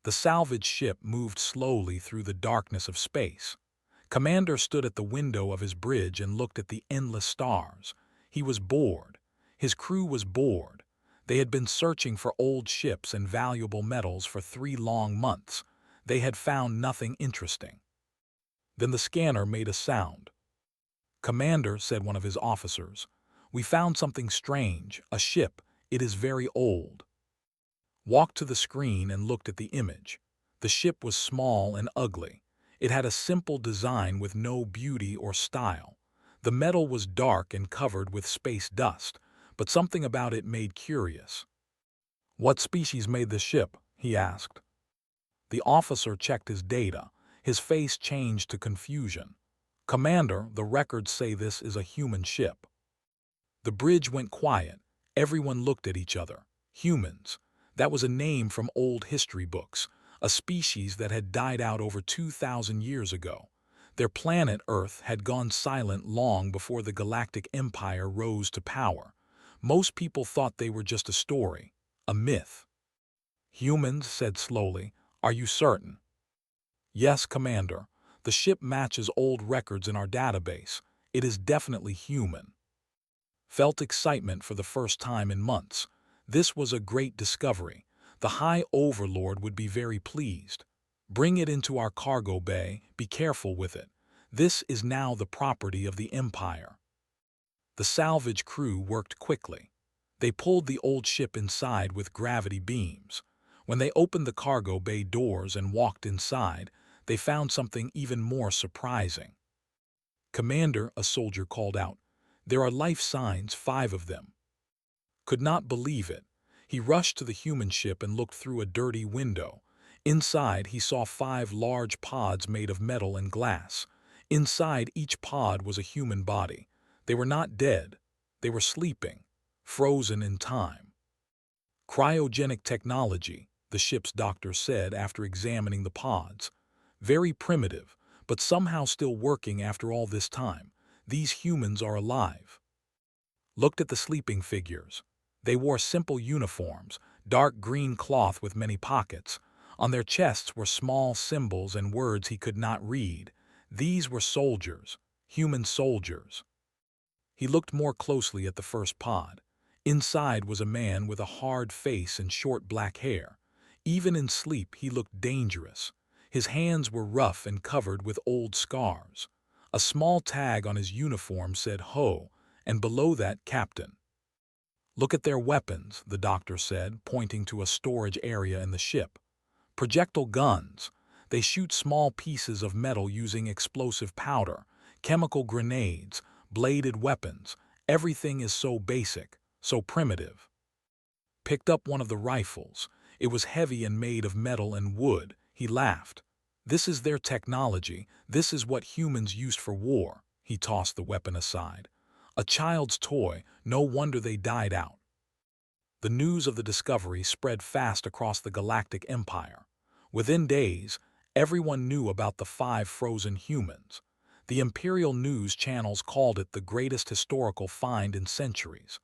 The salvage ship moved slowly through the darkness of space. Commander stood at the window of his bridge and looked at the endless stars. He was bored. His crew was bored. They had been searching for old ships and valuable metals for 3 long months. They had found nothing interesting. Then the scanner made a sound. "Commander," said one of his officers, "we found something strange, a ship. It is very old." Walked to the screen and looked at the image. The ship was small and ugly. It had a simple design with no beauty or style. The metal was dark and covered with space dust, but something about it made curious. "What species made this ship?" he asked. The officer checked his data. His face changed to confusion. "Commander, the records say this is a human ship." The bridge went quiet. Everyone looked at each other. Humans. That was a name from old history books, a species that had died out over 2,000 years ago. Their planet Earth had gone silent long before the Galactic Empire rose to power. Most people thought they were just a story, a myth. "Humans," said slowly, "are you certain?" "Yes, Commander. The ship matches old records in our database. It is definitely human." Felt excitement for the first time in months. This was a great discovery. The High Overlord would be very pleased. "Bring it into our cargo bay. Be careful with it. This is now the property of the Empire." The salvage crew worked quickly. They pulled the old ship inside with gravity beams. When they opened the cargo bay doors and walked inside, they found something even more surprising. "Commander," a soldier called out, "there are life signs, 5 of them." Could not believe it. He rushed to the human ship and looked through a dirty window. Inside, he saw 5 large pods made of metal and glass. Inside each pod was a human body. They were not dead. They were sleeping, frozen in time. "Cryogenic technology," the ship's doctor said after examining the pods. "Very primitive, but somehow still working after all this time. These humans are alive." Looked at the sleeping figures. They wore simple uniforms, dark green cloth with many pockets. On their chests were small symbols and words he could not read. These were soldiers, human soldiers. He looked more closely at the first pod. Inside was a man with a hard face and short black hair. Even in sleep he looked dangerous. His hands were rough and covered with old scars. A small tag on his uniform said "Ho," and below that "Captain." "Look at their weapons," the doctor said, pointing to a storage area in the ship. "Projectile guns. They shoot small pieces of metal using explosive powder, chemical grenades, bladed weapons. Everything is so basic, so primitive." Picked up one of the rifles. It was heavy and made of metal and wood. He laughed. "This is their technology. This is what humans used for war." He tossed the weapon aside. "A child's toy. No wonder they died out." The news of the discovery spread fast across the Galactic Empire. Within days, everyone knew about the 5 frozen humans. The Imperial news channels called it the greatest historical find in centuries.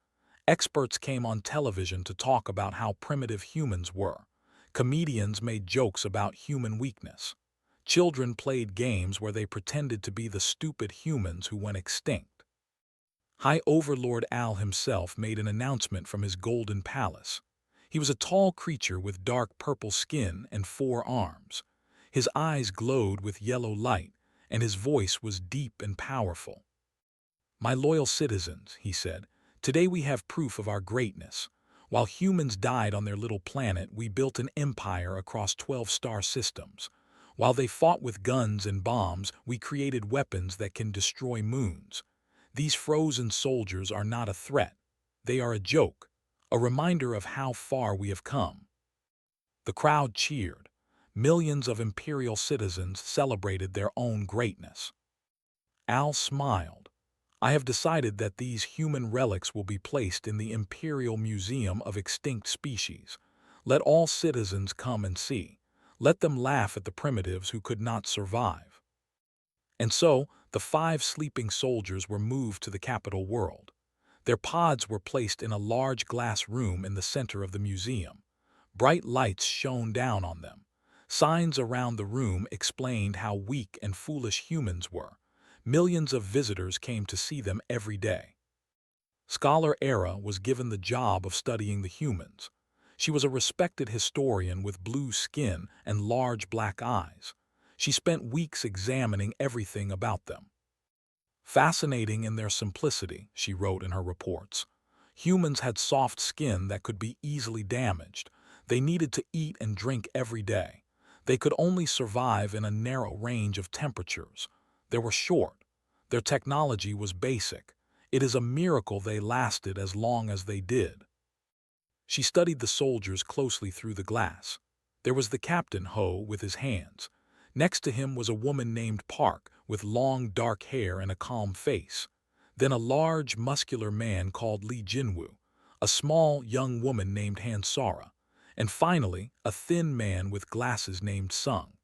Experts came on television to talk about how primitive humans were. Comedians made jokes about human weakness. Children played games where they pretended to be the stupid humans who went extinct. High Overlord Al himself made an announcement from his golden palace. He was a tall creature with dark purple skin and 4 arms. His eyes glowed with yellow light, and his voice was deep and powerful. "My loyal citizens," he said, "today we have proof of our greatness. While humans died on their little planet, we built an empire across 12 star systems. While they fought with guns and bombs, we created weapons that can destroy moons. These frozen soldiers are not a threat. They are a joke, a reminder of how far we have come." The crowd cheered. Millions of Imperial citizens celebrated their own greatness. Al smiled. "I have decided that these human relics will be placed in the Imperial Museum of Extinct Species. Let all citizens come and see. Let them laugh at the primitives who could not survive." And so, the 5 sleeping soldiers were moved to the capital world. Their pods were placed in a large glass room in the center of the museum. Bright lights shone down on them. Signs around the room explained how weak and foolish humans were. Millions of visitors came to see them every day. Scholar Era was given the job of studying the humans. She was a respected historian with blue skin and large black eyes. She spent weeks examining everything about them. Fascinating in their simplicity, she wrote in her reports. Humans had soft skin that could be easily damaged. They needed to eat and drink every day. They could only survive in a narrow range of temperatures. They were short. Their technology was basic. It is a miracle they lasted as long as they did. She studied the soldiers closely through the glass. There was the Captain Ho with his hands. Next to him was a woman named Park with long dark hair and a calm face. Then a large, muscular man called Lee Jinwoo, a small, young woman named Hansara, and finally a thin man with glasses named Sung.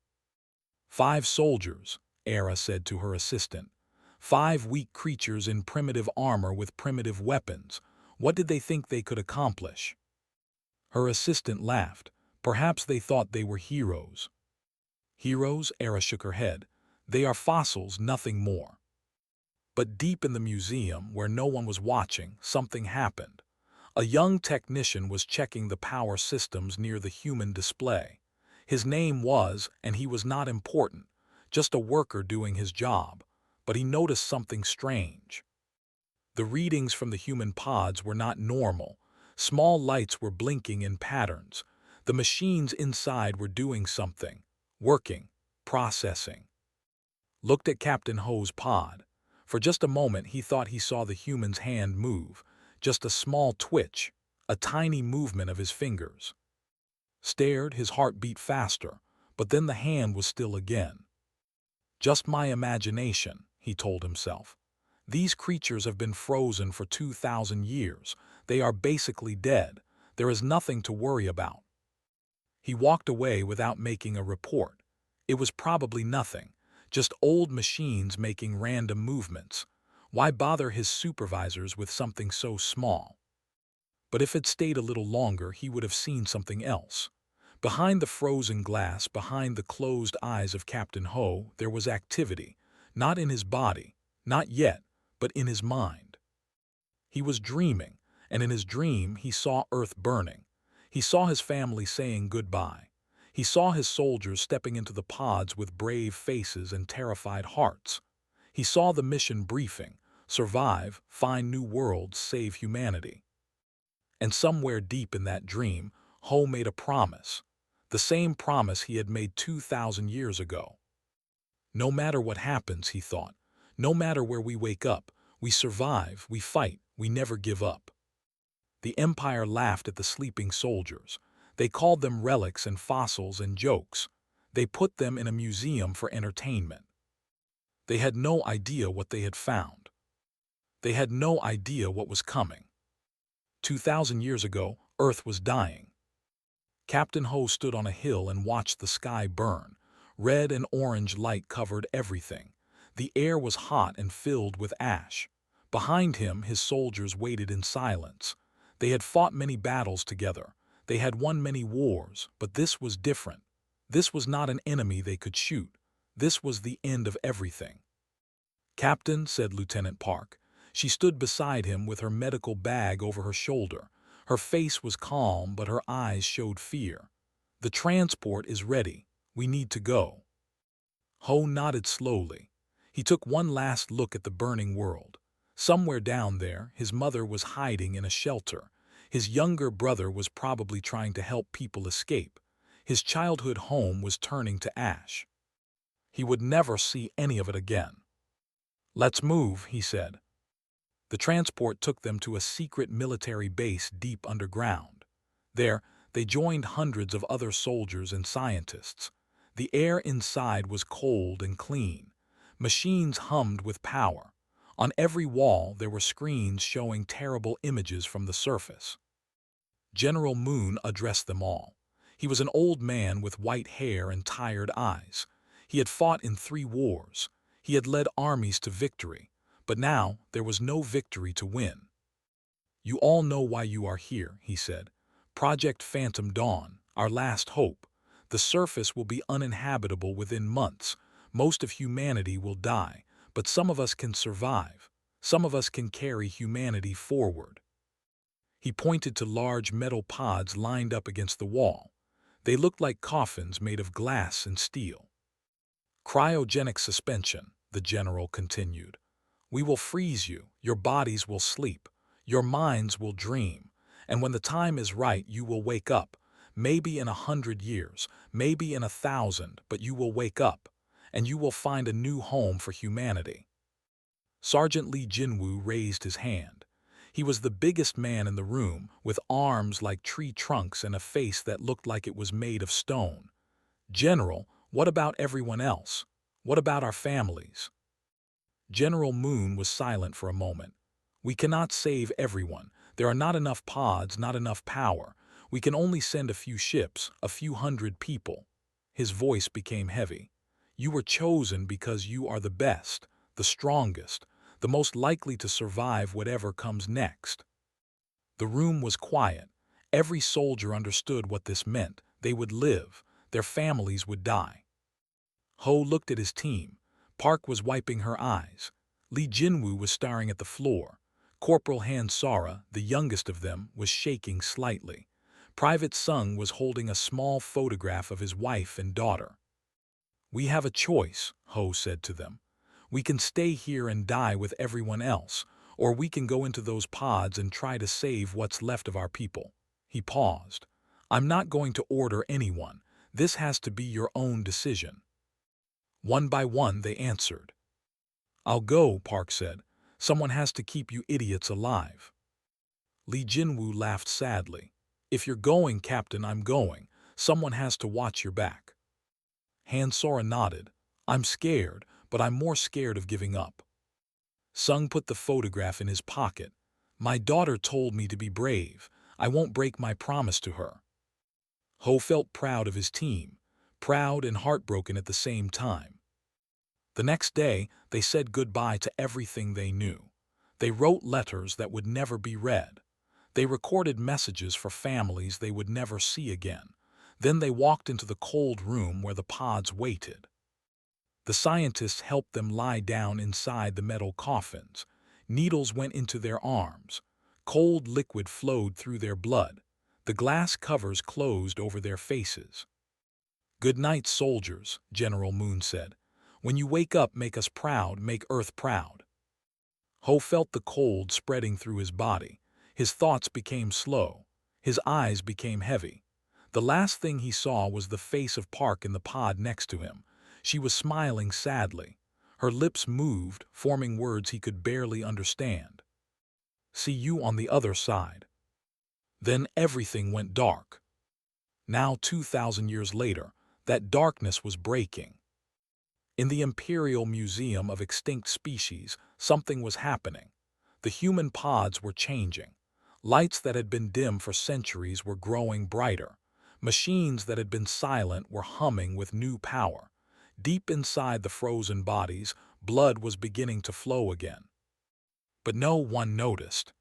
5 soldiers, Era said to her assistant. 5 weak creatures in primitive armor with primitive weapons. What did they think they could accomplish? Her assistant laughed. Perhaps they thought they were heroes. Heroes? Era shook her head. They are fossils, nothing more. But deep in the museum, where no one was watching, something happened. A young technician was checking the power systems near the human display. His name was, and he was not important, just a worker doing his job. But he noticed something strange. The readings from the human pods were not normal. Small lights were blinking in patterns. The machines inside were doing something. Working. Processing. Looked at Captain Ho's pod. For just a moment he thought he saw the human's hand move. Just a small twitch. A tiny movement of his fingers. Stared, his heart beat faster. But then the hand was still again. Just my imagination, he told himself. These creatures have been frozen for 2,000 years. They are basically dead. There is nothing to worry about. He walked away without making a report. It was probably nothing, just old machines making random movements. Why bother his supervisors with something so small? But if it stayed a little longer, he would have seen something else. Behind the frozen glass, behind the closed eyes of Captain Ho, there was activity, not in his body, not yet, but in his mind. He was dreaming, and in his dream he saw Earth burning. He saw his family saying goodbye. He saw his soldiers stepping into the pods with brave faces and terrified hearts. He saw the mission briefing: survive, find new worlds, save humanity. And somewhere deep in that dream, Ho made a promise. The same promise he had made 2,000 years ago. No matter what happens, he thought, no matter where we wake up, we survive, we fight, we never give up. The Empire laughed at the sleeping soldiers. They called them relics and fossils and jokes. They put them in a museum for entertainment. They had no idea what they had found. They had no idea what was coming. 2,000 years ago, Earth was dying. Captain Ho stood on a hill and watched the sky burn. Red and orange light covered everything. The air was hot and filled with ash. Behind him, his soldiers waited in silence. They had fought many battles together. They had won many wars, but this was different. This was not an enemy they could shoot. This was the end of everything. "Captain," said Lieutenant Park. She stood beside him with her medical bag over her shoulder. Her face was calm, but her eyes showed fear. "The transport is ready. We need to go." Ho nodded slowly. He took one last look at the burning world. Somewhere down there, his mother was hiding in a shelter. His younger brother was probably trying to help people escape. His childhood home was turning to ash. He would never see any of it again. "Let's move," he said. The transport took them to a secret military base deep underground. There, they joined hundreds of other soldiers and scientists. The air inside was cold and clean. Machines hummed with power. On every wall there were screens showing terrible images from the surface. General Moon addressed them all. He was an old man with white hair and tired eyes. He had fought in 3 wars. He had led armies to victory. But now there was no victory to win. "You all know why you are here," he said. "Project Phantom Dawn, our last hope. The surface will be uninhabitable within months. Most of humanity will die, but some of us can survive. Some of us can carry humanity forward." He pointed to large metal pods lined up against the wall. They looked like coffins made of glass and steel. "Cryogenic suspension," the general continued. "We will freeze you, your bodies will sleep, your minds will dream, and when the time is right you will wake up, maybe in 100 years, maybe in 1,000, but you will wake up, and you will find a new home for humanity." Sergeant Lee Jinwoo raised his hand. He was the biggest man in the room, with arms like tree trunks and a face that looked like it was made of stone. "General, what about everyone else? What about our families?" General Moon was silent for a moment. "We cannot save everyone. There are not enough pods, not enough power. We can only send a few ships, a few hundred people." His voice became heavy. "You were chosen because you are the best, the strongest, the most likely to survive whatever comes next." The room was quiet. Every soldier understood what this meant. They would live. Their families would die. Ho looked at his team. Park was wiping her eyes. Lee Jinwoo was staring at the floor. Corporal Han Sara, the youngest of them, was shaking slightly. Private Sung was holding a small photograph of his wife and daughter. "We have a choice," Ho said to them. "We can stay here and die with everyone else, or we can go into those pods and try to save what's left of our people." He paused. "I'm not going to order anyone. This has to be your own decision." One by one they answered. "I'll go," Park said. "Someone has to keep you idiots alive." Lee Jinwoo laughed sadly. "If you're going, Captain, I'm going. Someone has to watch your back." Han Sora nodded. "I'm scared, but I'm more scared of giving up." Sung put the photograph in his pocket. "My daughter told me to be brave. I won't break my promise to her." Ho felt proud of his team, proud and heartbroken at the same time. The next day, they said goodbye to everything they knew. They wrote letters that would never be read. They recorded messages for families they would never see again. Then they walked into the cold room where the pods waited. The scientists helped them lie down inside the metal coffins. Needles went into their arms. Cold liquid flowed through their blood. The glass covers closed over their faces. "Good night, soldiers," General Moon said. "When you wake up, make us proud, make Earth proud." Ho felt the cold spreading through his body. His thoughts became slow. His eyes became heavy. The last thing he saw was the face of Park in the pod next to him. She was smiling sadly. Her lips moved, forming words he could barely understand. "See you on the other side." Then everything went dark. Now 2,000 years later, that darkness was breaking. In the Imperial Museum of Extinct Species, something was happening. The human pods were changing. Lights that had been dim for centuries were growing brighter. Machines that had been silent were humming with new power. Deep inside the frozen bodies, blood was beginning to flow again. But no one noticed.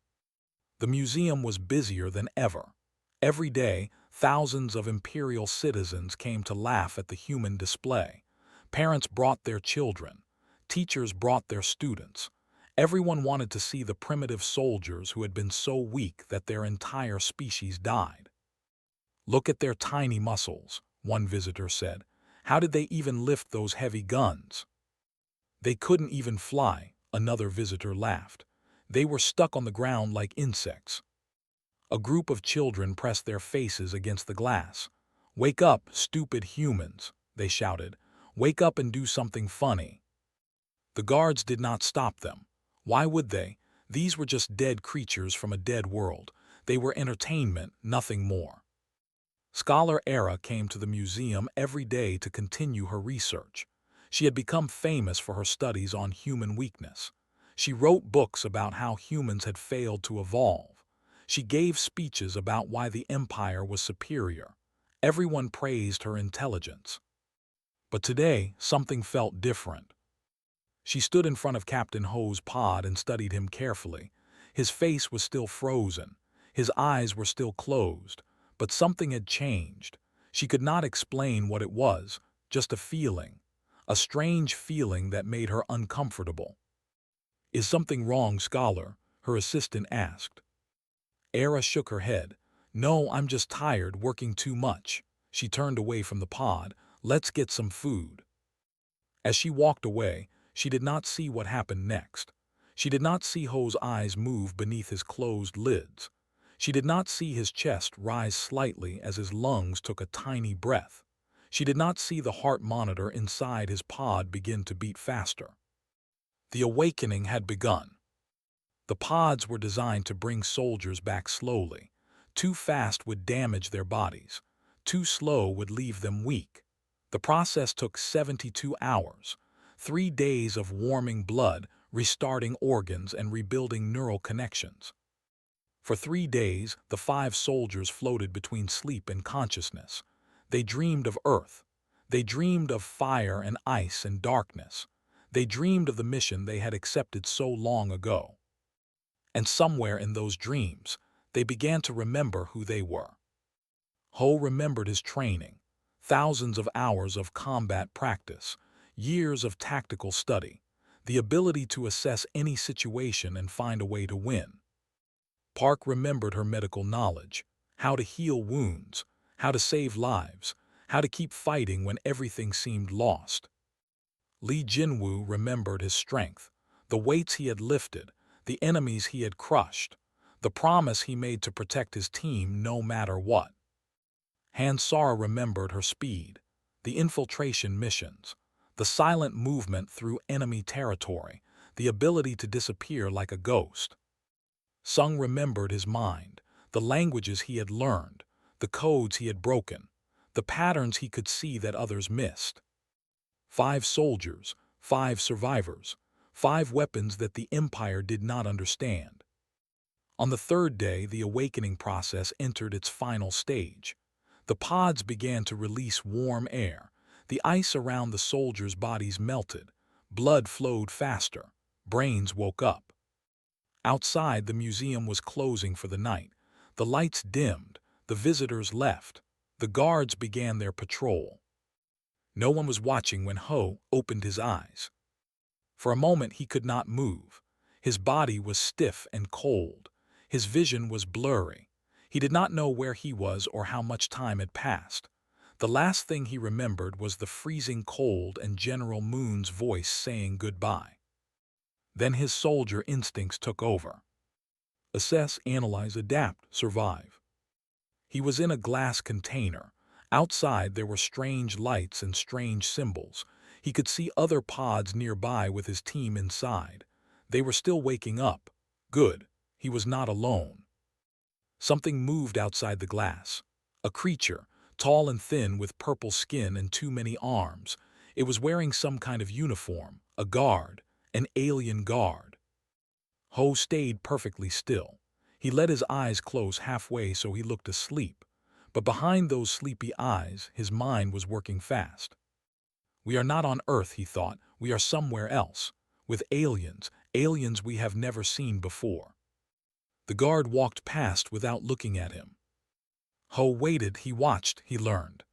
The museum was busier than ever. Every day, thousands of Imperial citizens came to laugh at the human display. Parents brought their children. Teachers brought their students. Everyone wanted to see the primitive soldiers who had been so weak that their entire species died. "Look at their tiny muscles," one visitor said. "How did they even lift those heavy guns?" "They couldn't even fly," another visitor laughed. "They were stuck on the ground like insects." A group of children pressed their faces against the glass. "Wake up, stupid humans," they shouted. "Wake up and do something funny." The guards did not stop them. Why would they? These were just dead creatures from a dead world. They were entertainment, nothing more. Scholar Era came to the museum every day to continue her research. She had become famous for her studies on human weakness. She wrote books about how humans had failed to evolve. She gave speeches about why the Empire was superior. Everyone praised her intelligence. But today, something felt different. She stood in front of Captain Ho's pod and studied him carefully. His face was still frozen. His eyes were still closed. But something had changed. She could not explain what it was, just a feeling, a strange feeling that made her uncomfortable. "Is something wrong, Scholar?" her assistant asked. Era shook her head. "No, I'm just tired, working too much." She turned away from the pod. "Let's get some food." As she walked away, she did not see what happened next. She did not see Ho's eyes move beneath his closed lids. She did not see his chest rise slightly as his lungs took a tiny breath. She did not see the heart monitor inside his pod begin to beat faster. The awakening had begun. The pods were designed to bring soldiers back slowly. Too fast would damage their bodies. Too slow would leave them weak. The process took 72 hours, 3 days of warming blood, restarting organs, and rebuilding neural connections. For 3 days, the 5 soldiers floated between sleep and consciousness. They dreamed of Earth. They dreamed of fire and ice and darkness. They dreamed of the mission they had accepted so long ago. And somewhere in those dreams, they began to remember who they were. Ho remembered his training, thousands of hours of combat practice, years of tactical study, the ability to assess any situation and find a way to win. Park remembered her medical knowledge, how to heal wounds, how to save lives, how to keep fighting when everything seemed lost. Lee Jinwoo remembered his strength, the weights he had lifted, the enemies he had crushed, the promise he made to protect his team no matter what. Han Sara remembered her speed, the infiltration missions, the silent movement through enemy territory, the ability to disappear like a ghost. Sung remembered his mind, the languages he had learned, the codes he had broken, the patterns he could see that others missed. 5 soldiers, 5 survivors, 5 weapons that the Empire did not understand. On the 3rd day, the awakening process entered its final stage. The pods began to release warm air. The ice around the soldiers' bodies melted. Blood flowed faster. Brains woke up. Outside, the museum was closing for the night. The lights dimmed. The visitors left. The guards began their patrol. No one was watching when Ho opened his eyes. For a moment, he could not move. His body was stiff and cold. His vision was blurry. He did not know where he was or how much time had passed. The last thing he remembered was the freezing cold and General Moon's voice saying goodbye. Then his soldier instincts took over. Assess, analyze, adapt, survive. He was in a glass container. Outside there were strange lights and strange symbols. He could see other pods nearby with his team inside. They were still waking up. Good. He was not alone. Something moved outside the glass. A creature, tall and thin with purple skin and too many arms. It was wearing some kind of uniform, a guard, an alien guard. Ho stayed perfectly still. He let his eyes close halfway so he looked asleep. But behind those sleepy eyes, his mind was working fast. We are not on Earth, he thought. We are somewhere else. With aliens, aliens we have never seen before. The guard walked past without looking at him. Ho waited, he watched, he learned.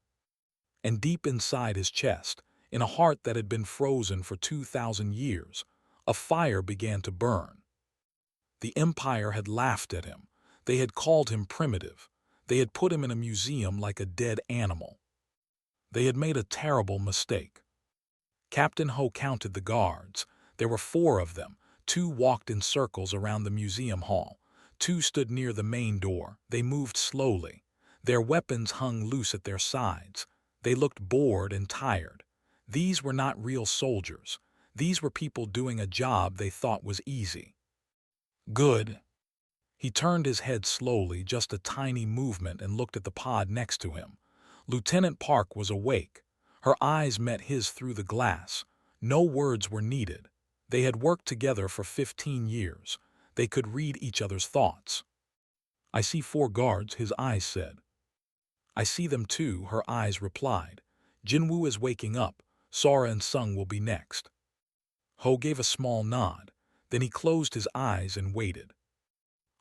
And deep inside his chest, in a heart that had been frozen for 2,000 years, a fire began to burn. The Empire had laughed at him. They had called him primitive. They had put him in a museum like a dead animal. They had made a terrible mistake. Captain Ho counted the guards. There were 4 of them. 2 walked in circles around the museum hall. 2 stood near the main door. They moved slowly. Their weapons hung loose at their sides. They looked bored and tired. These were not real soldiers. These were people doing a job they thought was easy. Good. He turned his head slowly, just a tiny movement, and looked at the pod next to him. Lieutenant Park was awake. Her eyes met his through the glass. No words were needed. They had worked together for 15 years. They could read each other's thoughts. I see 4 guards, his eyes said. I see them too, her eyes replied. Jinwoo is waking up. Sora and Sung will be next. Ho gave a small nod. Then he closed his eyes and waited.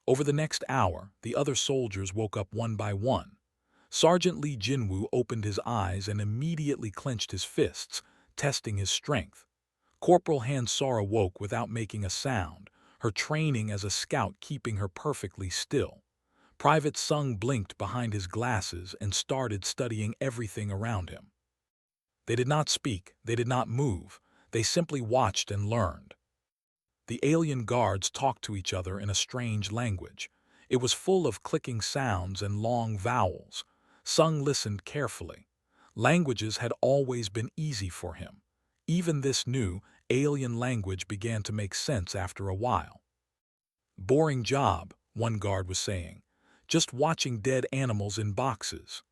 Over the next hour, the other soldiers woke up one by one. Sergeant Lee Jinwoo opened his eyes and immediately clenched his fists, testing his strength. Corporal Han Sora woke without making a sound, her training as a scout keeping her perfectly still. Private Sung blinked behind his glasses and started studying everything around him. They did not speak, they did not move, they simply watched and learned. The alien guards talked to each other in a strange language. It was full of clicking sounds and long vowels. Sung listened carefully. Languages had always been easy for him. Even this new, alien language began to make sense after a while. "Boring job," one guard was saying. "Just watching dead animals in boxes."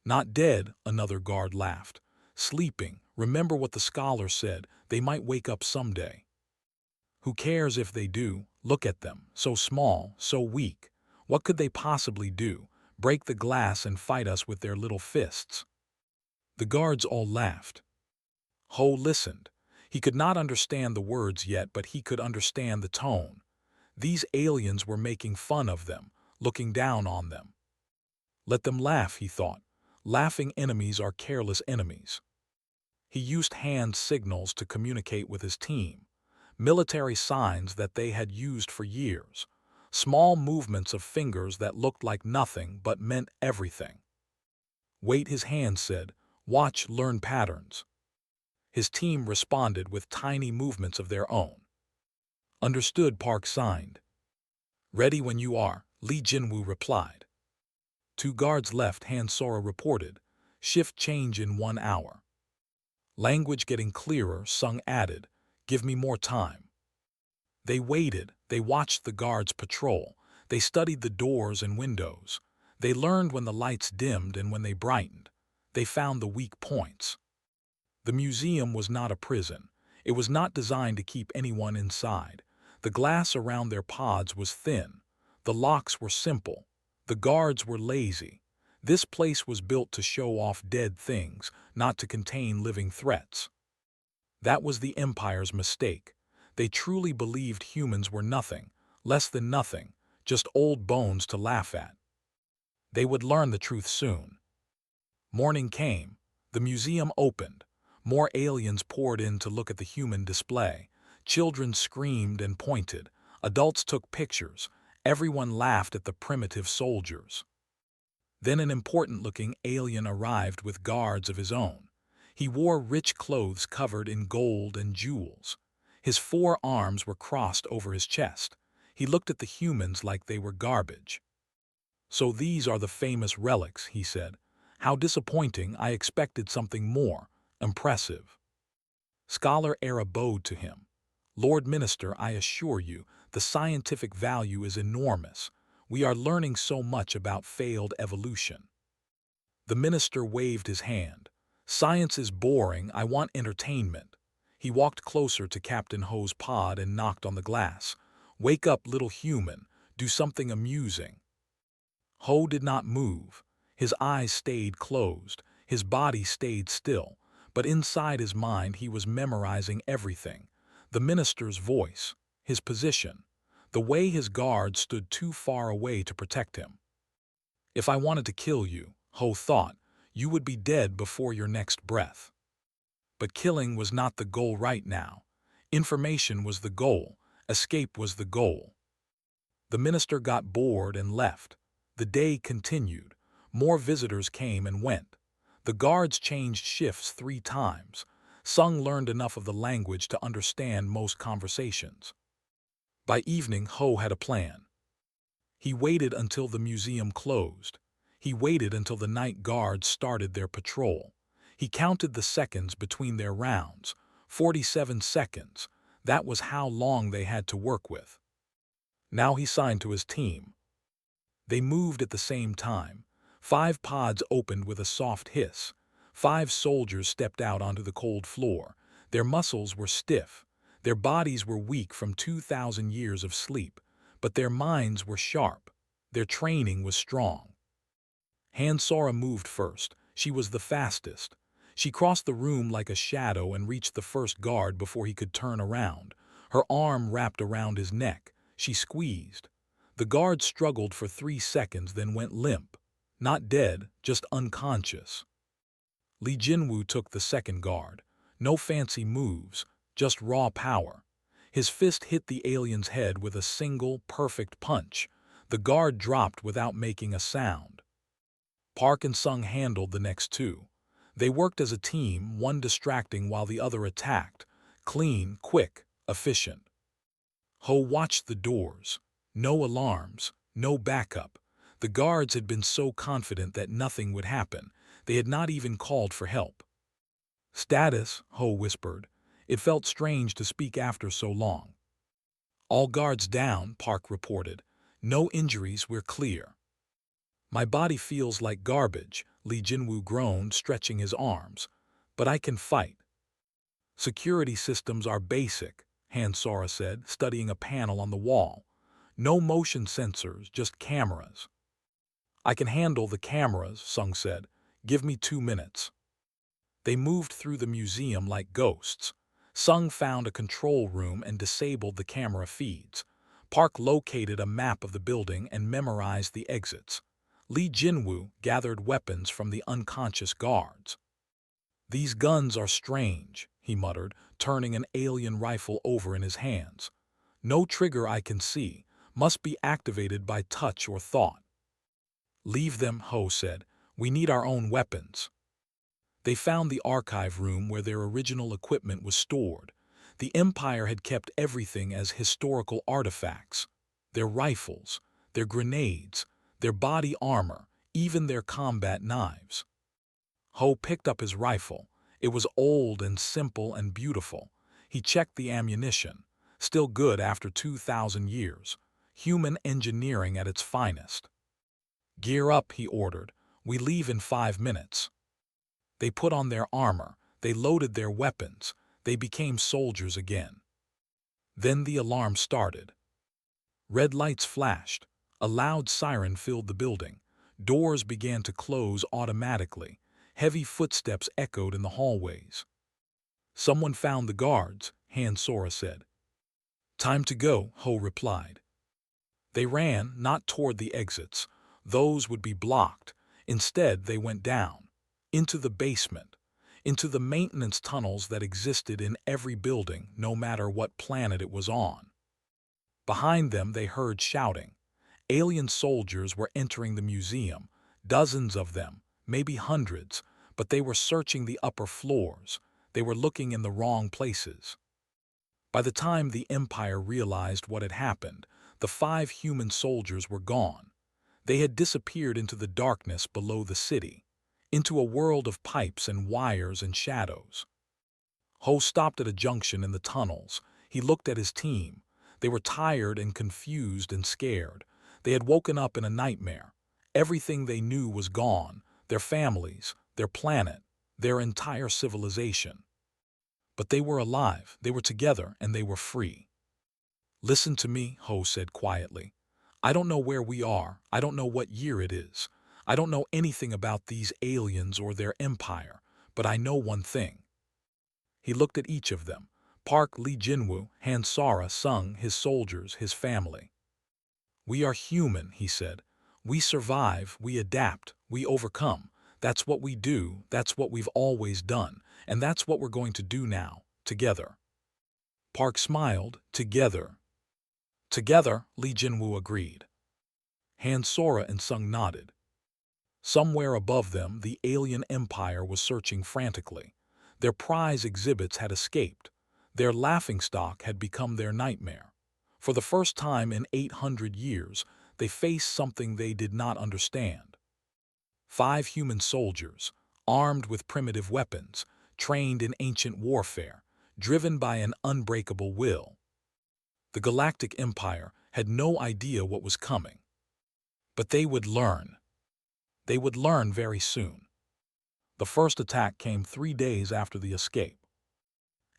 "Not dead," another guard laughed. "Sleeping. Remember what the scholar said, they might wake up someday." "Who cares if they do? Look at them, so small, so weak. What could they possibly do? Break the glass and fight us with their little fists?" The guards all laughed. Ho listened. He could not understand the words yet, but he could understand the tone. These aliens were making fun of them, looking down on them. Let them laugh, he thought. Laughing enemies are careless enemies. He used hand signals to communicate with his team. Military signs that they had used for years. Small movements of fingers that looked like nothing but meant everything. "Wait," his hand said. "Watch, learn patterns." His team responded with tiny movements of their own. "Understood," Park signed. "Ready when you are," Lee Jinwoo replied. 2 guards left, Han Sora reported. "Shift change in 1 hour." Language getting clearer, Sung added, "Give me more time." They waited, they watched the guards patrol, they studied the doors and windows. They learned when the lights dimmed and when they brightened. They found the weak points. The museum was not a prison. It was not designed to keep anyone inside. The glass around their pods was thin. The locks were simple. The guards were lazy. This place was built to show off dead things, not to contain living threats. That was the Empire's mistake. They truly believed humans were nothing, less than nothing, just old bones to laugh at. They would learn the truth soon. Morning came. The museum opened. More aliens poured in to look at the human display. Children screamed and pointed. Adults took pictures. Everyone laughed at the primitive soldiers. Then an important-looking alien arrived with guards of his own. He wore rich clothes covered in gold and jewels. His 4 arms were crossed over his chest. He looked at the humans like they were garbage. "So these are the famous relics," he said. "How disappointing, I expected something more impressive." Scholar Era bowed to him. "Lord Minister, I assure you, the scientific value is enormous. We are learning so much about failed evolution." The minister waved his hand. "Science is boring, I want entertainment." He walked closer to Captain Ho's pod and knocked on the glass. "Wake up, little human. Do something amusing." Ho did not move. His eyes stayed closed. His body stayed still. But inside his mind he was memorizing everything. The minister's voice, his position, the way his guards stood too far away to protect him. "If I wanted to kill you," Ho thought, "you would be dead before your next breath." But killing was not the goal right now. Information was the goal. Escape was the goal. The minister got bored and left. The day continued. More visitors came and went. The guards changed shifts 3 times. Sung learned enough of the language to understand most conversations. By evening, Ho had a plan. He waited until the museum closed. He waited until the night guards started their patrol. He counted the seconds between their rounds. 47 seconds. That was how long they had to work with. Now he signed to his team. They moved at the same time. 5 pods opened with a soft hiss. 5 soldiers stepped out onto the cold floor. Their muscles were stiff. Their bodies were weak from 2,000 years of sleep, but their minds were sharp. Their training was strong. Han Sora moved first. She was the fastest. She crossed the room like a shadow and reached the first guard before he could turn around. Her arm wrapped around his neck. She squeezed. The guard struggled for 3 seconds, then went limp. Not dead, just unconscious. Li Jinwu took the second guard. No fancy moves, just raw power. His fist hit the alien's head with a single, perfect punch. The guard dropped without making a sound. Park and Sung handled the next two. They worked as a team, one distracting while the other attacked. Clean, quick, efficient. Ho watched the doors. No alarms, no backup. The guards had been so confident that nothing would happen. They had not even called for help. "Status," Ho whispered. It felt strange to speak after so long. "All guards down," Park reported. "No injuries, we're clear." "My body feels like garbage," Li Jinwu groaned, stretching his arms. "But I can fight." "Security systems are basic," Han Sora said, studying a panel on the wall. "No motion sensors, just cameras." "I can handle the cameras," Sung said. "Give me 2 minutes." They moved through the museum like ghosts. Sung found a control room and disabled the camera feeds. Park located a map of the building and memorized the exits. Li Jinwu gathered weapons from the unconscious guards. "These guns are strange," he muttered, turning an alien rifle over in his hands. "No trigger I can see. Must be activated by touch or thought." "Leave them," Ho said. "We need our own weapons." They found the archive room where their original equipment was stored. The Empire had kept everything as historical artifacts. Their rifles, their grenades, their body armor, even their combat knives. Ho picked up his rifle. It was old and simple and beautiful. He checked the ammunition. Still good after 2,000 years. Human engineering at its finest. "Gear up," he ordered. "We leave in 5 minutes." They put on their armor. They loaded their weapons. They became soldiers again. Then the alarm started. Red lights flashed. A loud siren filled the building. Doors began to close automatically. Heavy footsteps echoed in the hallways. "Someone found the guards," Han Sora said. "Time to go," Ho replied. They ran, not toward the exits. Those would be blocked. Instead, they went down. Into the basement. Into the maintenance tunnels that existed in every building, no matter what planet it was on. Behind them, they heard shouting. Alien soldiers were entering the museum. Dozens of them, maybe hundreds, but they were searching the upper floors. They were looking in the wrong places. By the time the Empire realized what had happened, the 5 human soldiers were gone. They had disappeared into the darkness below the city, into a world of pipes and wires and shadows. Ho stopped at a junction in the tunnels. He looked at his team. They were tired and confused and scared. They had woken up in a nightmare. Everything they knew was gone, their families, their planet, their entire civilization. But they were alive, they were together, and they were free. "Listen to me," Ho said quietly. "I don't know where we are. I don't know what year it is. I don't know anything about these aliens or their empire, but I know one thing." He looked at each of them. Park, Li Jinwu, Han Sora, Sung, his soldiers, his family. "We are human," he said. "We survive, we adapt, we overcome. That's what we do, that's what we've always done, and that's what we're going to do now, together." Park smiled. "Together." "Together," Li Jinwu agreed. Han Sora and Sung nodded. Somewhere above them, the alien empire was searching frantically. Their prize exhibits had escaped. Their laughingstock had become their nightmare. For the first time in 800 years, they faced something they did not understand. 5 human soldiers, armed with primitive weapons, trained in ancient warfare, driven by an unbreakable will. The Galactic Empire had no idea what was coming. But they would learn. They would learn very soon. The first attack came 3 days after the escape.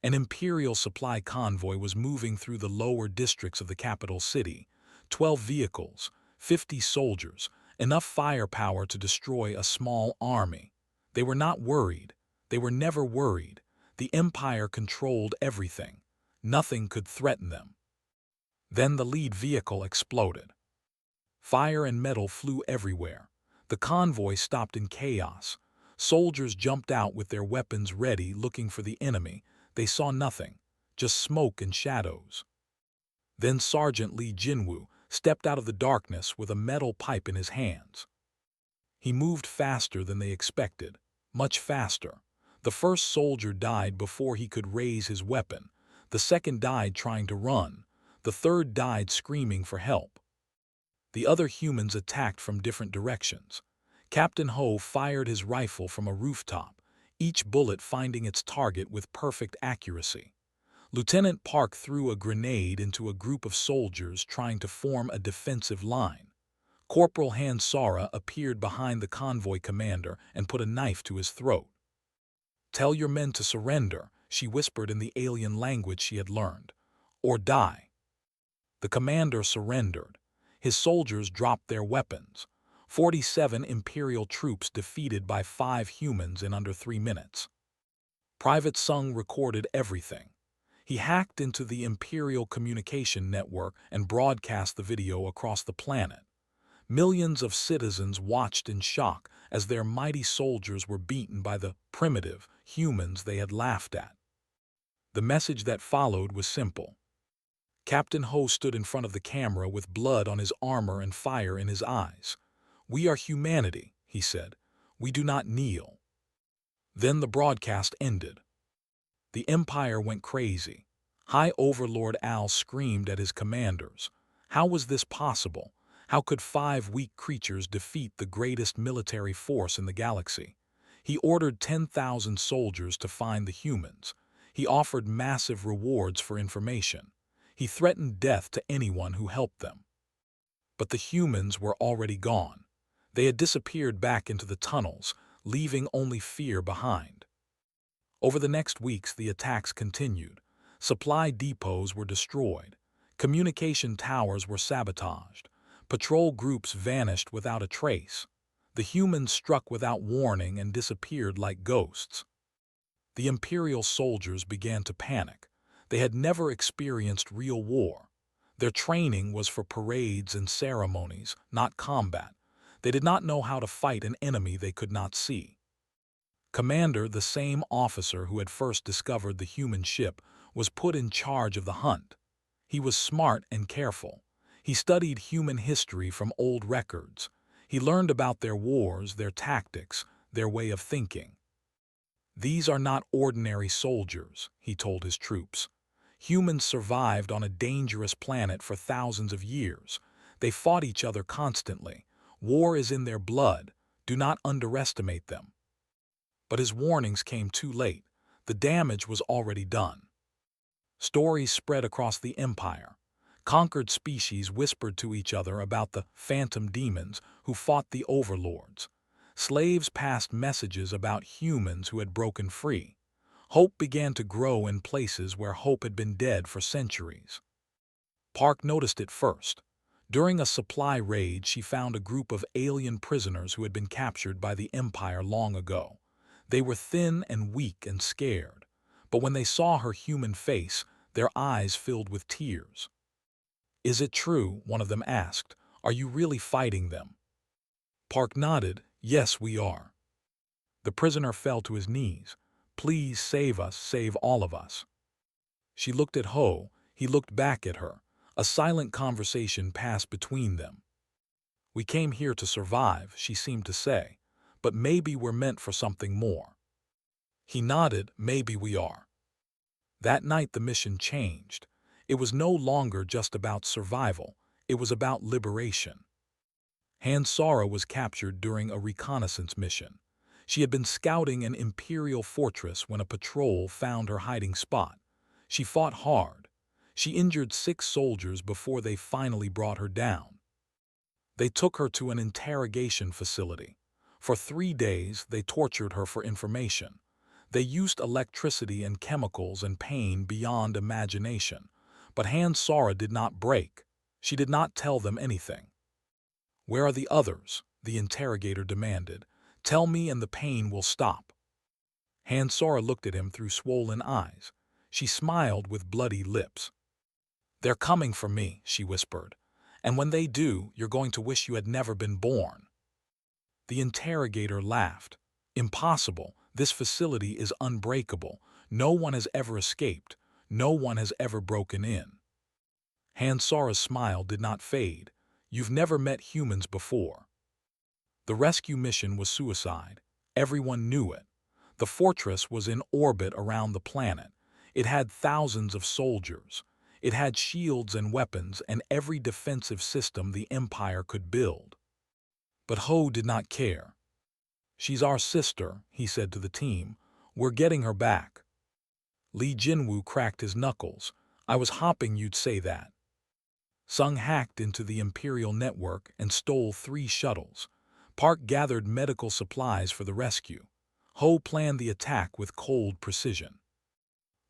An Imperial supply convoy was moving through the lower districts of the capital city. 12 vehicles, 50 soldiers, enough firepower to destroy a small army. They were not worried. They were never worried. The Empire controlled everything. Nothing could threaten them. Then the lead vehicle exploded. Fire and metal flew everywhere. The convoy stopped in chaos. Soldiers jumped out with their weapons ready, looking for the enemy. They saw nothing, just smoke and shadows. Then Sergeant Lee Jinwoo stepped out of the darkness with a metal pipe in his hands. He moved faster than they expected, much faster. The first soldier died before he could raise his weapon. The second died trying to run. The third died screaming for help. The other humans attacked from different directions. Captain Ho fired his rifle from a rooftop, each bullet finding its target with perfect accuracy. Lieutenant Park threw a grenade into a group of soldiers trying to form a defensive line. Corporal Hansara appeared behind the convoy commander and put a knife to his throat. "Tell your men to surrender," she whispered in the alien language she had learned, "or die." The commander surrendered. His soldiers dropped their weapons. 47 Imperial troops defeated by 5 humans in under 3 minutes. Private Sung recorded everything. He hacked into the Imperial communication network and broadcast the video across the planet. Millions of citizens watched in shock as their mighty soldiers were beaten by the primitive humans they had laughed at. The message that followed was simple. Captain Ho stood in front of the camera with blood on his armor and fire in his eyes. "We are humanity," he said. "We do not kneel." Then the broadcast ended. The Empire went crazy. High Overlord Al screamed at his commanders. How was this possible? How could 5 weak creatures defeat the greatest military force in the galaxy? He ordered 10,000 soldiers to find the humans. He offered massive rewards for information. He threatened death to anyone who helped them. But the humans were already gone. They had disappeared back into the tunnels, leaving only fear behind. Over the next weeks, the attacks continued. Supply depots were destroyed. Communication towers were sabotaged. Patrol groups vanished without a trace. The humans struck without warning and disappeared like ghosts. The Imperial soldiers began to panic. They had never experienced real war. Their training was for parades and ceremonies, not combat. They did not know how to fight an enemy they could not see. Commander, the same officer who had first discovered the human ship, was put in charge of the hunt. He was smart and careful. He studied human history from old records. He learned about their wars, their tactics, their way of thinking. "These are not ordinary soldiers," he told his troops. "Humans survived on a dangerous planet for thousands of years. They fought each other constantly. War is in their blood. Do not underestimate them." But his warnings came too late. The damage was already done. Stories spread across the Empire. Conquered species whispered to each other about the phantom demons who fought the overlords. Slaves passed messages about humans who had broken free. Hope began to grow in places where hope had been dead for centuries. Park noticed it first. During a supply raid, she found a group of alien prisoners who had been captured by the Empire long ago. They were thin and weak and scared, but when they saw her human face, their eyes filled with tears. "Is it true?" one of them asked. "Are you really fighting them?" Park nodded. "Yes, we are." The prisoner fell to his knees. "Please save us, save all of us." She looked at Ho. He looked back at her. A silent conversation passed between them. "We came here to survive," she seemed to say, "but maybe we're meant for something more." He nodded. "Maybe we are." That night the mission changed. It was no longer just about survival. It was about liberation. Hansara was captured during a reconnaissance mission. She had been scouting an Imperial fortress when a patrol found her hiding spot. She fought hard. She injured 6 soldiers before they finally brought her down. They took her to an interrogation facility. For 3 days, they tortured her for information. They used electricity and chemicals and pain beyond imagination. But Hansara did not break. She did not tell them anything. "Where are the others?" the interrogator demanded. "Tell me and the pain will stop." Hansara looked at him through swollen eyes. She smiled with bloody lips. "They're coming for me," she whispered. "And when they do, you're going to wish you had never been born." The interrogator laughed. Impossible. This facility is unbreakable. No one has ever escaped. No one has ever broken in. Hansora's smile did not fade. You've never met humans before. The rescue mission was suicide. Everyone knew it. The fortress was in orbit around the planet. It had thousands of soldiers. It had shields and weapons and every defensive system the Empire could build. But Ho did not care. She's our sister, he said to the team. We're getting her back. Li Jinwu cracked his knuckles. I was hoping you'd say that. Sung hacked into the Imperial network and stole 3 shuttles. Park gathered medical supplies for the rescue. Ho planned the attack with cold precision.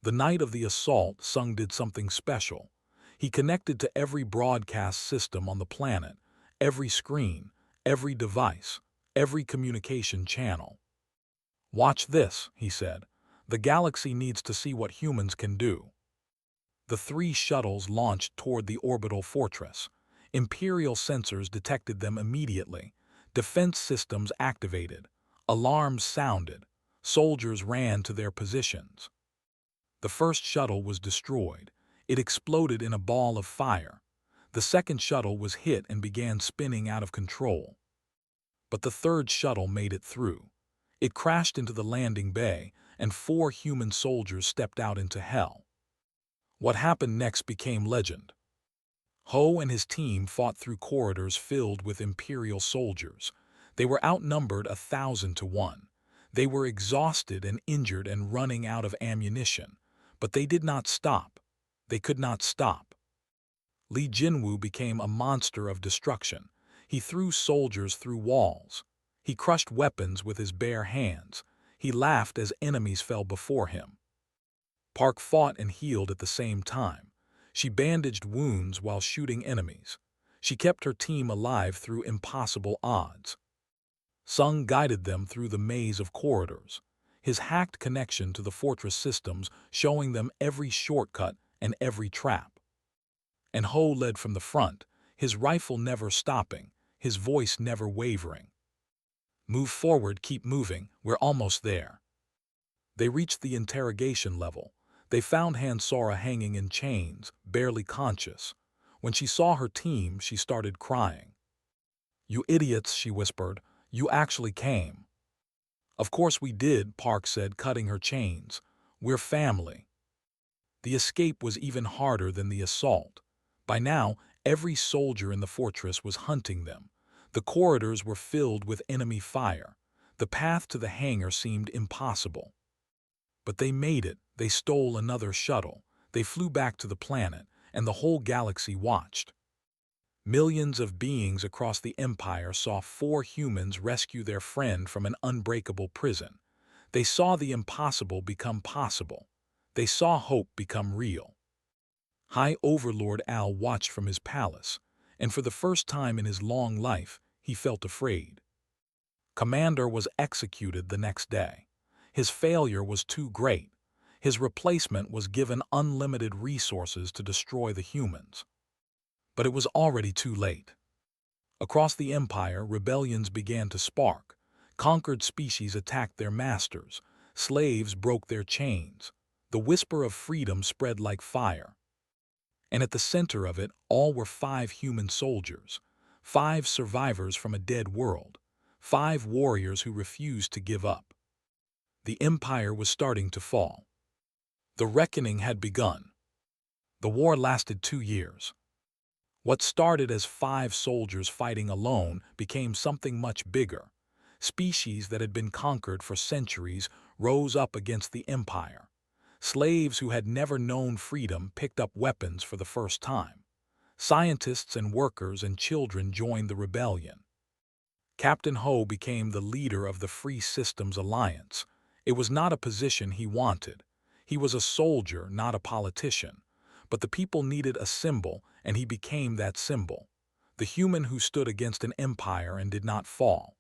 The night of the assault, Sung did something special. He connected to every broadcast system on the planet, every screen, every device, every communication channel. Watch this, he said. The galaxy needs to see what humans can do. The 3 shuttles launched toward the orbital fortress. Imperial sensors detected them immediately. Defense systems activated. Alarms sounded. Soldiers ran to their positions. The first shuttle was destroyed. It exploded in a ball of fire. The second shuttle was hit and began spinning out of control. But the third shuttle made it through. It crashed into the landing bay, and 4 human soldiers stepped out into hell. What happened next became legend. Ho and his team fought through corridors filled with Imperial soldiers. They were outnumbered 1,000 to 1. They were exhausted and injured and running out of ammunition. But they did not stop. They could not stop. Li Jinwu became a monster of destruction. He threw soldiers through walls. He crushed weapons with his bare hands. He laughed as enemies fell before him. Park fought and healed at the same time. She bandaged wounds while shooting enemies. She kept her team alive through impossible odds. Sung guided them through the maze of corridors, his hacked connection to the fortress systems showing them every shortcut and every trap. And Ho led from the front, his rifle never stopping, his voice never wavering. Move forward, keep moving, we're almost there. They reached the interrogation level. They found Hansora hanging in chains, barely conscious. When she saw her team, she started crying. You idiots, she whispered, you actually came. Of course we did, Park said, cutting her chains. We're family. The escape was even harder than the assault. By now, every soldier in the fortress was hunting them. The corridors were filled with enemy fire. The path to the hangar seemed impossible. But they made it. They stole another shuttle. They flew back to the planet, and the whole galaxy watched. Millions of beings across the Empire saw 4 humans rescue their friend from an unbreakable prison. They saw the impossible become possible. They saw hope become real. High Overlord Al watched from his palace, and for the first time in his long life, he felt afraid. Commander was executed the next day. His failure was too great. His replacement was given unlimited resources to destroy the humans. But it was already too late. Across the Empire, rebellions began to spark. Conquered species attacked their masters. Slaves broke their chains. The whisper of freedom spread like fire. And at the center of it, all were 5 human soldiers. 5 survivors from a dead world. 5 warriors who refused to give up. The Empire was starting to fall. The reckoning had begun. The war lasted 2 years. What started as 5 soldiers fighting alone became something much bigger. Species that had been conquered for centuries rose up against the Empire. Slaves who had never known freedom picked up weapons for the first time. Scientists and workers and children joined the rebellion. Captain Ho became the leader of the Free Systems Alliance. It was not a position he wanted. He was a soldier, not a politician. But the people needed a symbol, and he became that symbol. The human who stood against an empire and did not fall.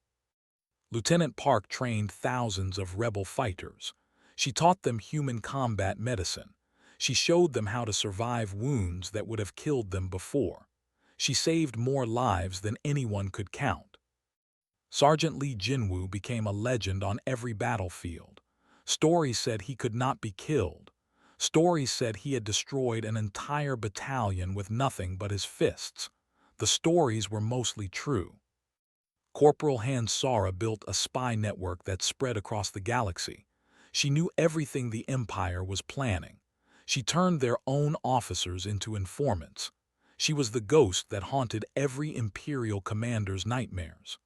Lieutenant Park trained thousands of rebel fighters. She taught them human combat medicine. She showed them how to survive wounds that would have killed them before. She saved more lives than anyone could count. Sergeant Lee Jinwoo became a legend on every battlefield. Stories said he could not be killed. Stories said he had destroyed an entire battalion with nothing but his fists. The stories were mostly true. Corporal Han Sara built a spy network that spread across the galaxy. She knew everything the Empire was planning. She turned their own officers into informants. She was the ghost that haunted every Imperial commander's nightmares.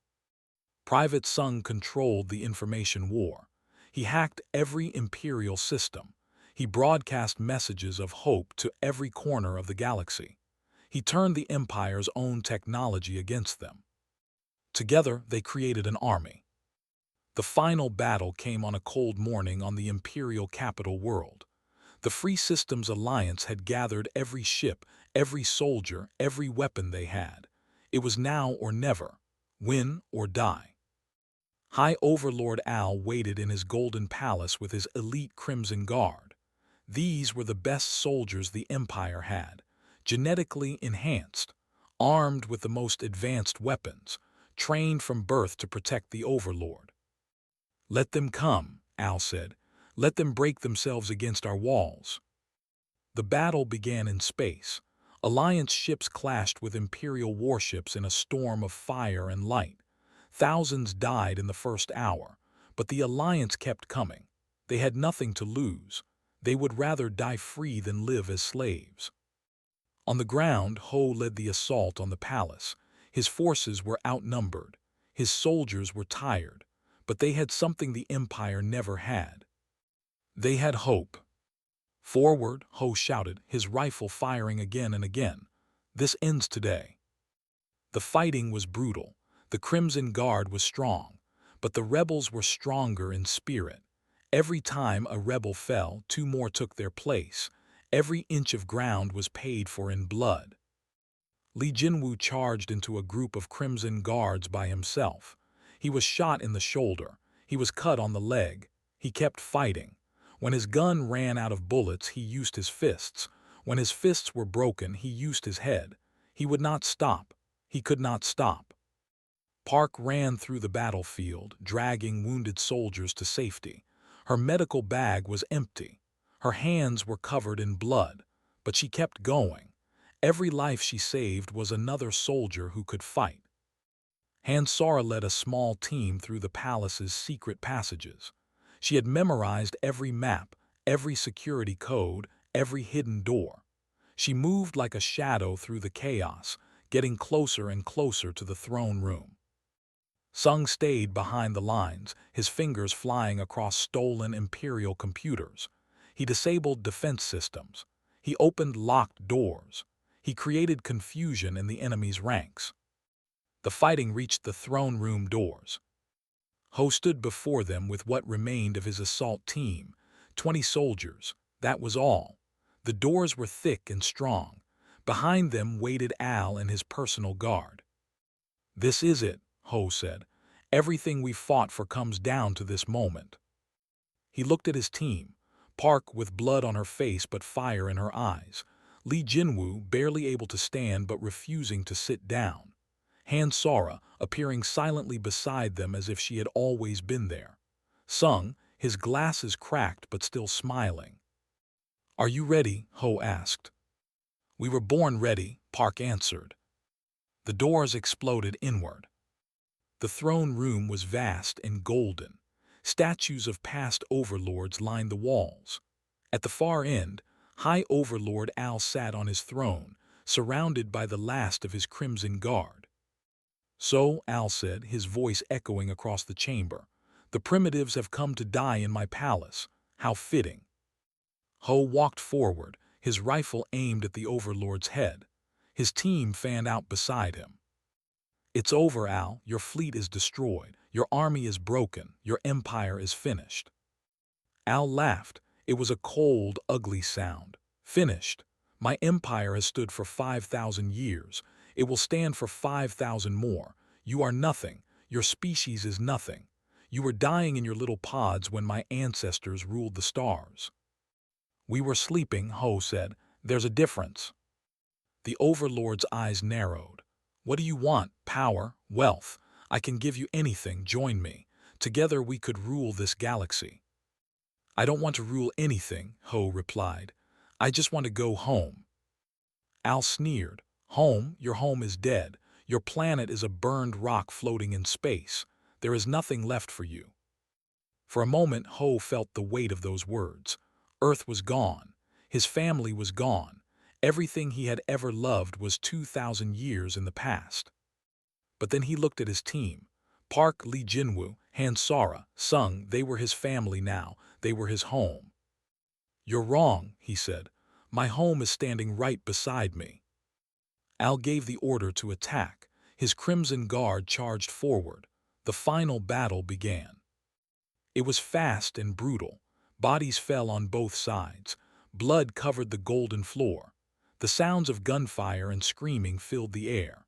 Private Sung controlled the information war. He hacked every Imperial system. He broadcast messages of hope to every corner of the galaxy. He turned the Empire's own technology against them. Together, they created an army. The final battle came on a cold morning on the Imperial capital world. The Free Systems Alliance had gathered every ship, every soldier, every weapon they had. It was now or never, win or die. High Overlord Al waited in his golden palace with his elite Crimson Guard. These were the best soldiers the Empire had, genetically enhanced, armed with the most advanced weapons, trained from birth to protect the Overlord. "Let them come," Al said. "Let them break themselves against our walls." The battle began in space. Alliance ships clashed with Imperial warships in a storm of fire and light. Thousands died in the first hour, but the Alliance kept coming. They had nothing to lose. They would rather die free than live as slaves. On the ground, Ho led the assault on the palace. His forces were outnumbered. His soldiers were tired, but they had something the Empire never had. They had hope. "Forward," Ho shouted, his rifle firing again and again. "This ends today." The fighting was brutal. The Crimson Guard was strong, but the rebels were stronger in spirit. Every time a rebel fell, two more took their place. Every inch of ground was paid for in blood. Lee Jinwoo charged into a group of Crimson Guards by himself. He was shot in the shoulder. He was cut on the leg. He kept fighting. When his gun ran out of bullets, he used his fists. When his fists were broken, he used his head. He would not stop. He could not stop. Park ran through the battlefield, dragging wounded soldiers to safety. Her medical bag was empty. Her hands were covered in blood, but she kept going. Every life she saved was another soldier who could fight. Hansara led a small team through the palace's secret passages. She had memorized every map, every security code, every hidden door. She moved like a shadow through the chaos, getting closer and closer to the throne room. Sung stayed behind the lines, his fingers flying across stolen Imperial computers. He disabled defense systems. He opened locked doors. He created confusion in the enemy's ranks. The fighting reached the throne room doors. Ho stood before them with what remained of his assault team, 20 soldiers, that was all. The doors were thick and strong. Behind them waited Al and his personal guard. "This is it," Ho said. "Everything we fought for comes down to this moment." He looked at his team, Park with blood on her face but fire in her eyes, Lee Jinwoo barely able to stand but refusing to sit down, Hansara appearing silently beside them as if she had always been there, Sung, his glasses cracked but still smiling. "Are you ready?" Ho asked. "We were born ready," Park answered. The doors exploded inward. The throne room was vast and golden. Statues of past overlords lined the walls. At the far end, High Overlord Al sat on his throne, surrounded by the last of his Crimson Guard. "So," Al said, his voice echoing across the chamber, "the primitives have come to die in my palace. How fitting." Ho walked forward, his rifle aimed at the Overlord's head. His team fanned out beside him. "It's over, Al. Your fleet is destroyed. Your army is broken. Your empire is finished." Al laughed. It was a cold, ugly sound. "Finished. My empire has stood for 5,000 years. It will stand for 5,000 more. You are nothing. Your species is nothing. You were dying in your little pods when my ancestors ruled the stars." "We were sleeping," Ho said. "There's a difference." The Overlord's eyes narrowed. "What do you want? Power? Wealth? I can give you anything, join me. Together we could rule this galaxy. I don't want to rule anything, Ho replied. I just want to go home. Al sneered. Home? Your home is dead. Your planet is a burned rock floating in space. There is nothing left for you. For a moment, Ho felt the weight of those words. Earth was gone. His family was gone. Everything he had ever loved was 2,000 years in the past. But then he looked at his team. Park, Lee Jinwoo, Han Sara, Sung, they were his family now. They were his home. You're wrong, he said. My home is standing right beside me. Al gave the order to attack. His Crimson Guard charged forward. The final battle began. It was fast and brutal. Bodies fell on both sides. Blood covered the golden floor. The sounds of gunfire and screaming filled the air.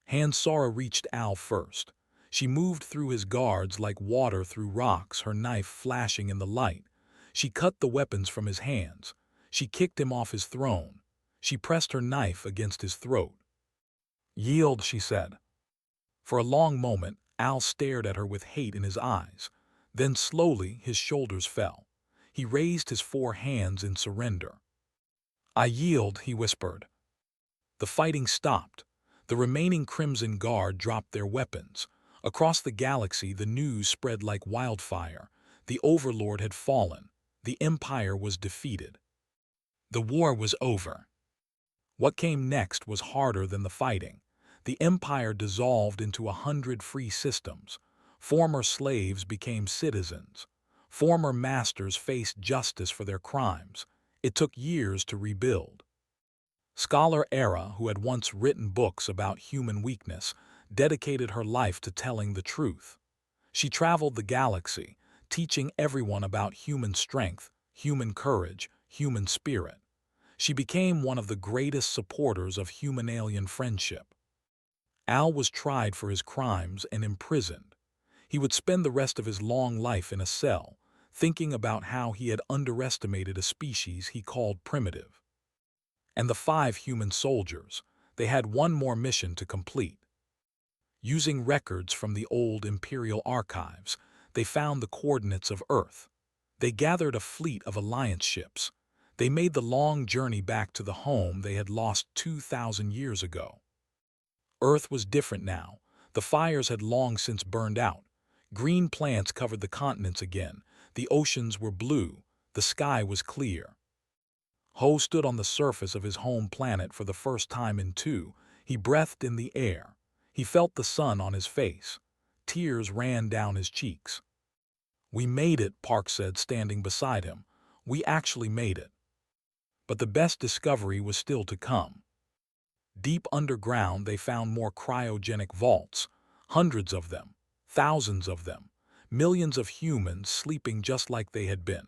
Han Sara reached Al first. She moved through his guards like water through rocks, her knife flashing in the light. She cut the weapons from his hands. She kicked him off his throne. She pressed her knife against his throat. Yield, she said. For a long moment, Al stared at her with hate in his eyes. Then slowly his shoulders fell. He raised his 4 hands in surrender. I yield, he whispered. The fighting stopped. The remaining Crimson Guard dropped their weapons. Across the galaxy, the news spread like wildfire. The Overlord had fallen. The Empire was defeated. The war was over. What came next was harder than the fighting. The Empire dissolved into 100 free systems. Former slaves became citizens. Former masters faced justice for their crimes. It took years to rebuild. Scholar Era, who had once written books about human weakness, dedicated her life to telling the truth. She traveled the galaxy, teaching everyone about human strength, human courage, human spirit. She became one of the greatest supporters of human-alien friendship. Al was tried for his crimes and imprisoned. He would spend the rest of his long life in a cell, thinking about how he had underestimated a species he called primitive. And the 5 human soldiers, they had one more mission to complete. Using records from the old Imperial archives, they found the coordinates of Earth. They gathered a fleet of Alliance ships. They made the long journey back to the home they had lost 2,000 years ago. Earth was different now. The fires had long since burned out. Green plants covered the continents again. The oceans were blue. The sky was clear. Ho stood on the surface of his home planet for the first time in 2. He breathed in the air. He felt the sun on his face. Tears ran down his cheeks. We made it, Park said, standing beside him. We actually made it. But the best discovery was still to come. Deep underground, they found more cryogenic vaults. Hundreds of them. Thousands of them. Millions of humans sleeping just like they had been.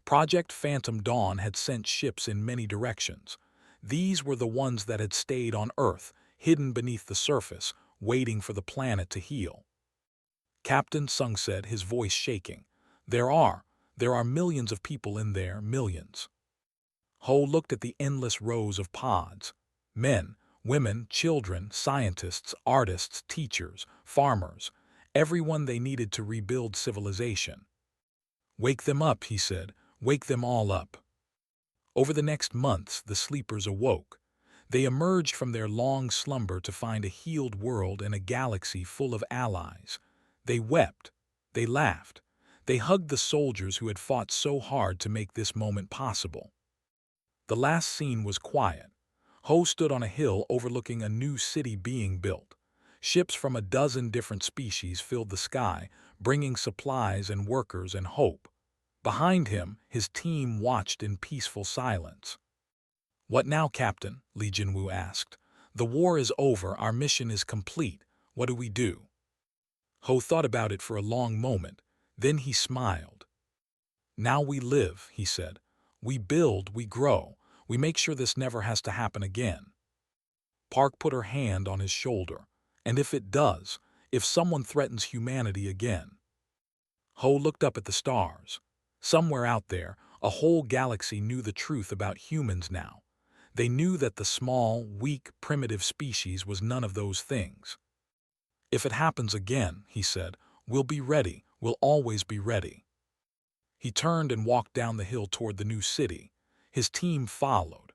Project Phantom Dawn had sent ships in many directions. These were the ones that had stayed on Earth, hidden beneath the surface, waiting for the planet to heal. Captain Sung said, his voice shaking. There are millions of people in there, millions. Ho looked at the endless rows of pods. Men, women, children, scientists, artists, teachers, farmers, everyone they needed to rebuild civilization. Wake them up, he said. Wake them all up. Over the next months, the sleepers awoke. They emerged from their long slumber to find a healed world and a galaxy full of allies. They wept. They laughed. They hugged the soldiers who had fought so hard to make this moment possible. The last scene was quiet. Ho stood on a hill overlooking a new city being built. Ships from a dozen different species filled the sky, bringing supplies and workers and hope. Behind him, his team watched in peaceful silence. What now, Captain? Lee Jinwoo asked. The war is over, our mission is complete. What do we do? Ho thought about it for a long moment. Then he smiled. Now we live, he said. We build, we grow. We make sure this never has to happen again. Park put her hand on his shoulder. And if it does, if someone threatens humanity again? Ho looked up at the stars. Somewhere out there, a whole galaxy knew the truth about humans now. They knew that the small, weak, primitive species was none of those things. If it happens again, he said, we'll be ready, we'll always be ready. He turned and walked down the hill toward the new city. His team followed.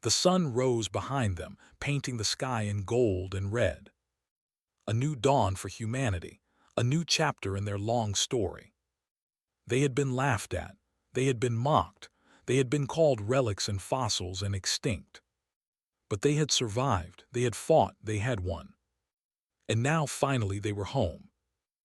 The sun rose behind them, painting the sky in gold and red. A new dawn for humanity, a new chapter in their long story. They had been laughed at, they had been mocked, they had been called relics and fossils and extinct. But they had survived, they had fought, they had won. And now finally they were home,